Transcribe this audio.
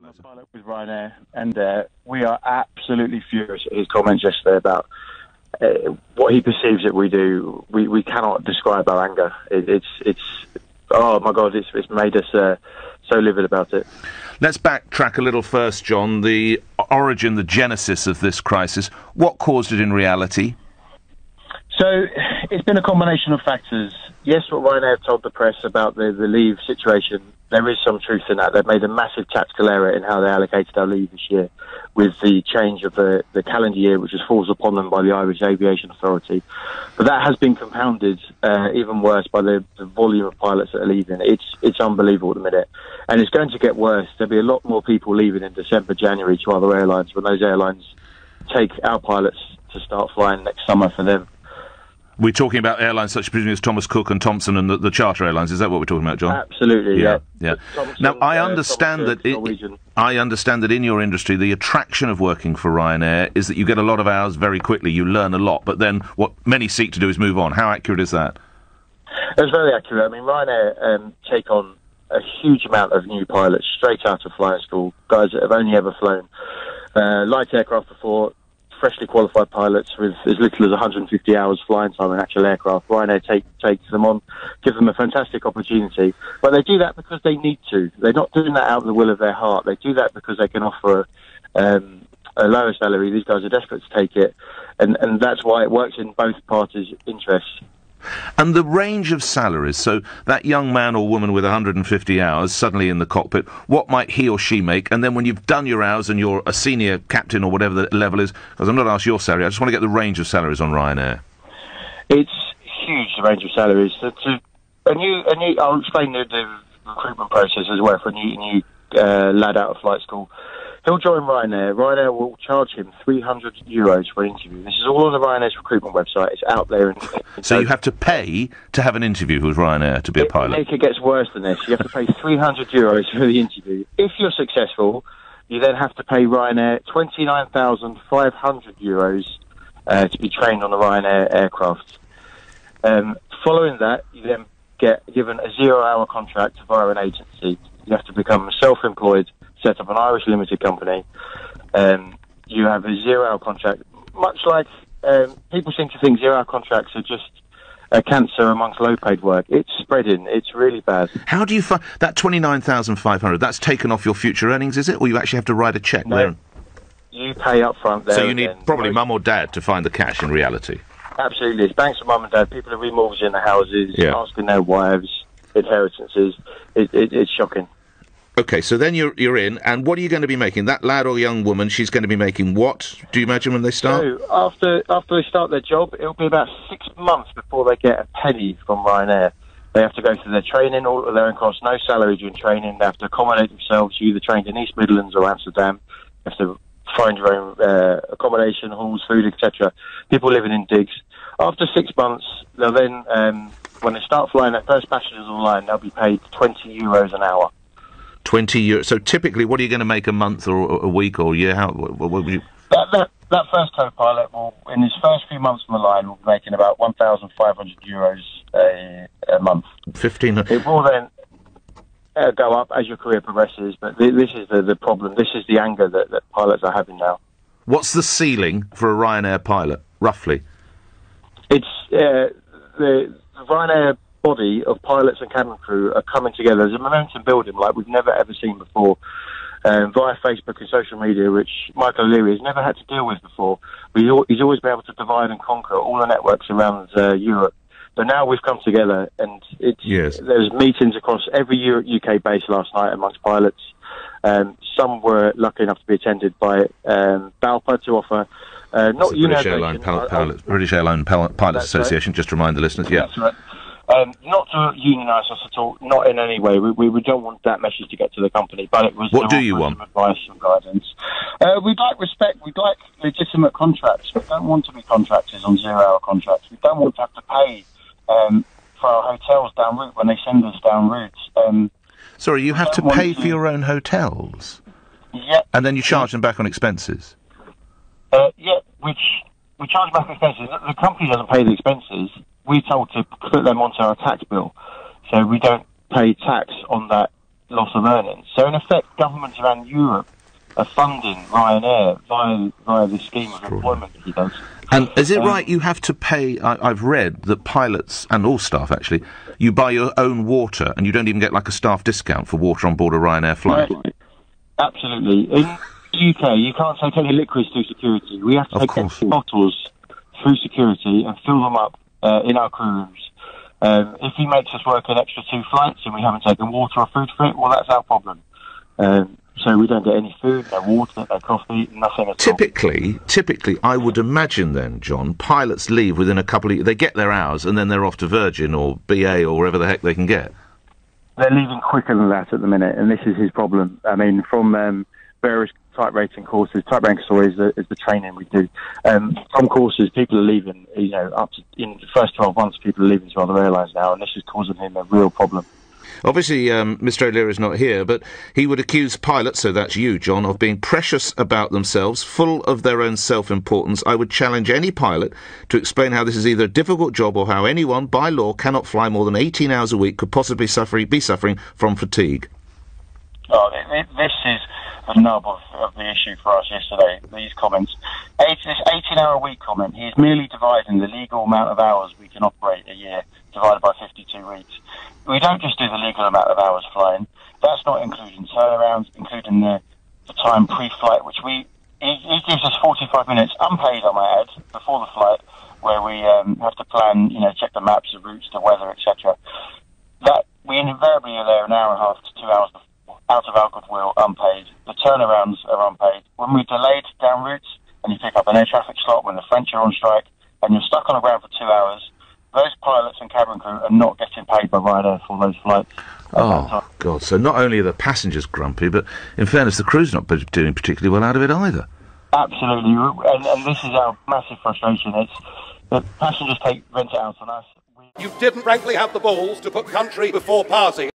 I'm a pilot with Ryanair, and we are absolutely furious at his comments yesterday about what he perceives that we do. We cannot describe our anger. It's oh my God, it's made us so livid about it. Let's backtrack a little first, John. The origin, the genesis of this crisis. What caused it in reality? So it's been a combination of factors. Yes, what Ryanair told the press about the leave situation, there is some truth in that. They've made a massive tactical error in how they allocated our leave this year with the change of the calendar year, which just falls upon them by the Irish Aviation Authority. But that has been compounded even worse by the volume of pilots that are leaving. It's unbelievable at the minute. And it's going to get worse. There'll be a lot more people leaving in December, January to other airlines when those airlines take our pilots to start flying next summer for them. We're talking about airlines such as Thomas Cook and Thomson and the charter airlines. Is that what we're talking about, John? Absolutely, yeah. Thompson, now, I understand that in your industry, the attraction of working for Ryanair is that you get a lot of hours very quickly. You learn a lot, but then what many seek to do is move on. How accurate is that? It's very accurate. I mean, Ryanair take on a huge amount of new pilots straight out of flying school, guys that have only ever flown light aircraft before, freshly qualified pilots with as little as 150 hours flying time in actual aircraft. Ryanair takes them on, gives them a fantastic opportunity. But they do that because they need to. They're not doing that out of the will of their heart. They do that because they can offer a lower salary. These guys are desperate to take it. And that's why it works in both parties' interests. And the range of salaries, so that young man or woman with 150 hours suddenly in the cockpit, what might he or she make? And then when you've done your hours and you're a senior captain or whatever the level is, because I'm not asking your salary, I just want to get the range of salaries on Ryanair. It's huge, the range of salaries. I'll explain the recruitment process as well for a new lad out of flight school. He'll join Ryanair. Ryanair will charge him €300 for an interview. This is all on the Ryanair's recruitment website. It's out there. So you have to pay to have an interview with Ryanair to be a pilot? It gets worse than this. You have to pay €300 for the interview. If you're successful, you then have to pay Ryanair €29,500 to be trained on the Ryanair aircraft. Following that, you then get given a 0-hour contract via an agency. You have to become self-employed, set up an Irish limited company. You have a 0-hour contract. Much like people seem to think 0-hour contracts are just a cancer amongst low-paid work. It's spreading. It's really bad. How do you find that 29,500? That's taken off your future earnings, is it, or you actually have to write a cheque? No, you pay up front there. So you need probably mum or dad to find the cash in reality. Absolutely, it's banks for mum and dad. People are remortgaging the houses, asking their wives inheritances. It's shocking. Okay, so then you're in, and what are you going to be making? That lad or young woman, she's going to be making what, do you imagine, when they start? So, after they start their job, it'll be about 6 months before they get a penny from Ryanair. They have to go through their training, all at their own cost, no salary during training. They have to accommodate themselves. You're either trained in East Midlands or Amsterdam. You have to find your own accommodation, halls, food, etc. People living in digs. After 6 months, they'll then, when they start flying their first passengers online, they'll be paid €20 an hour. €20. So typically, what are you going to make a month or a week or a year? What would you? That first co-pilot will, in his first few months on the line, will be making about €1,500 a month. 1,500. It will then go up as your career progresses, but this is the problem. This is the anger that pilots are having now. What's the ceiling for a Ryanair pilot, roughly? It's the Ryanair body of pilots and cabin crew are coming together. There's a momentum building like we've never ever seen before via Facebook and social media, which Michael O'Leary has never had to deal with before. He's always been able to divide and conquer all the networks around Europe. But now we've come together, and there's meetings across every UK base last night amongst pilots. Some were lucky enough to be attended by BALPA to offer not British Airline Pilots Association. Just to remind the listeners, That's right. Not to unionise us at all, not in any way. We don't want that message to get to the company, but it was... What do you want? Advice and guidance. We'd like respect, we'd like legitimate contracts. We don't want to be contractors on 0-hour contracts. We don't want to have to pay for our hotels down route when they send us down routes. Sorry, you have to pay for your own hotels? Yeah. And then you charge them back on expenses? Yeah, which we charge back expenses. The company doesn't pay the expenses. We're told to put them onto our tax bill, so we don't pay tax on that loss of earnings. So in effect, governments around Europe are funding Ryanair via this scheme of employment that he does. And is it right you have to pay, I've read that pilots, and all staff actually, you buy your own water and you don't even get like a staff discount for water on board a Ryanair flight? Right. Absolutely. In the UK, you can't take any liquids through security. We have to take extra bottles through security and fill them up in our crew rooms. If he makes us work an extra 2 flights and we haven't taken water or food for it, well, that's our problem. So we don't get any food, no water, no coffee, nothing at all. Typically, I would imagine then, John, pilots leave within a couple of... They get their hours and then they're off to Virgin or BA or wherever the heck they can get. They're leaving quicker than that at the minute, and this is his problem. I mean, from various type rating courses, type rank stories is the training we do. From courses, people are leaving, up to, in the first 12 months, people are leaving to other airlines now, and this is causing him a real problem. Obviously, Mr. O'Leary is not here, but he would accuse pilots, so that's you, John, of being precious about themselves, full of their own self-importance. I would challenge any pilot to explain how this is either a difficult job or how anyone, by law, cannot fly more than 18 hours a week could possibly be suffering from fatigue. Oh, this is the nub of the issue for us yesterday, these comments. This 18-hour-a-week comment, he is merely dividing the legal amount of hours we can operate a year, divided by 52 weeks. We don't just do the legal amount of hours flying. That's not including turnarounds, including the time pre-flight, which he gives us 45 minutes unpaid, I might add, before the flight, where we have to plan, check the maps, the routes, the weather, etc. That we invariably are there an hour and a half to 2 hours before, out of our goodwill, unpaid. The turnarounds are unpaid. When we're delayed down routes and you pick up an air traffic slot when the French are on strike and you're stuck on the ground for 2 hours, those pilots and cabin crew are not getting paid by Ryanair for those flights. Oh, God. So not only are the passengers grumpy, but in fairness, the crew's not doing particularly well out of it either. Absolutely. And this is our massive frustration. It's that passengers vent it out on us. You didn't frankly have the balls to put country before party.